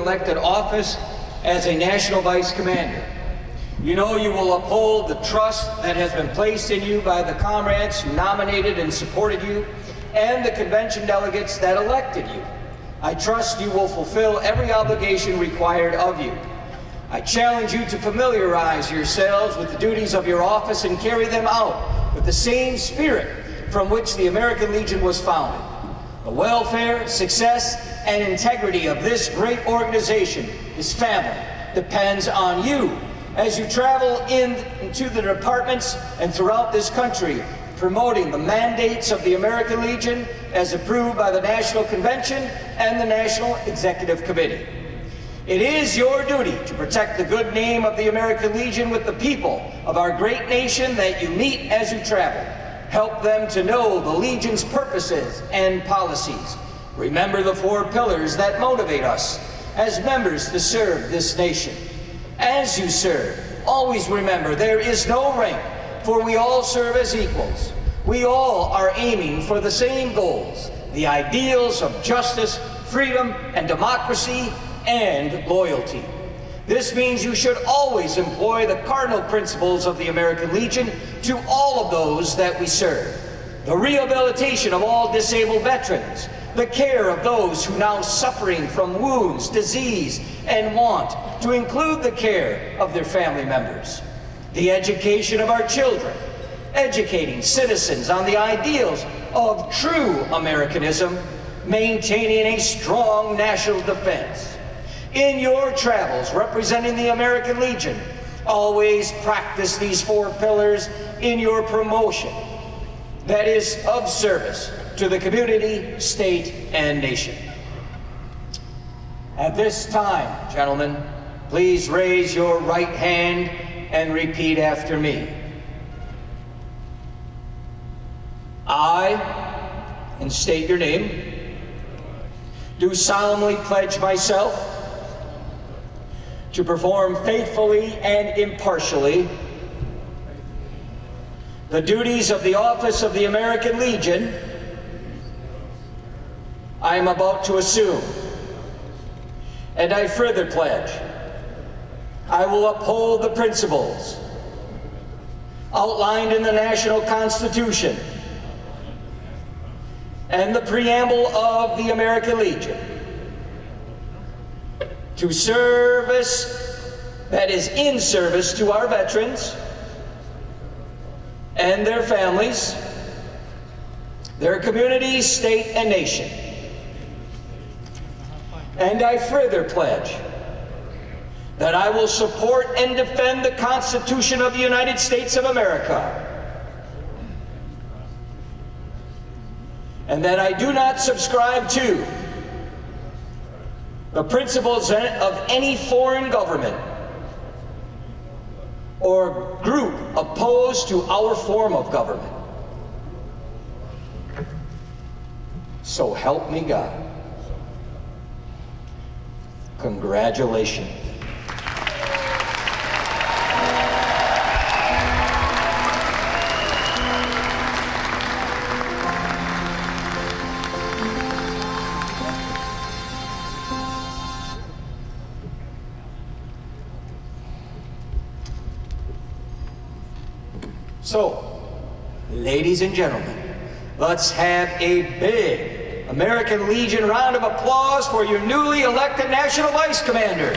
elected office as a National Vice Commander. You know you will uphold the trust that has been placed in you by the comrades who nominated and supported you and the convention delegates that elected you. I trust you will fulfill every obligation required of you. I challenge you to familiarize yourselves with the duties of your office and carry them out with the same spirit from which the American Legion was founded. The welfare, success, and integrity of this great organization, this family, depends on you as you travel into the departments and throughout this country, promoting the mandates of the American Legion as approved by the National Convention and the National Executive Committee. It is your duty to protect the good name of the American Legion with the people of our great nation that you meet as you travel. Help them to know the Legion's purposes and policies. Remember the 4 pillars that motivate us as members to serve this nation. As you serve, always remember there is no rank, for we all serve as equals. We all are aiming for the same goals, the ideals of justice, freedom, and democracy, and loyalty. This means you should always employ the cardinal principles of the American Legion to all of those that we serve. The rehabilitation of all disabled veterans, the care of those who now suffering from wounds, disease, and want, to include the care of their family members. The education of our children, educating citizens on the ideals of true Americanism, maintaining a strong national defense. In your travels representing the American Legion, always practice these 4 pillars in your promotion that is of service to the community, state, and nation. At this time, gentlemen, please raise your right hand and repeat after me. I, and state your name, do solemnly pledge myself to perform faithfully and impartially the duties of the office of the American Legion I am about to assume. And I further pledge I will uphold the principles outlined in the National Constitution and the preamble of the American Legion to service that is in service to our veterans and their families, their communities, state, and nation. And I further pledge that I will support and defend the Constitution of the United States of America, and that I do not subscribe to the principles of any foreign government or group opposed to our form of government. So help me God. Congratulations. So, ladies and gentlemen, let's have a big American Legion round of applause for your newly elected National Vice Commander.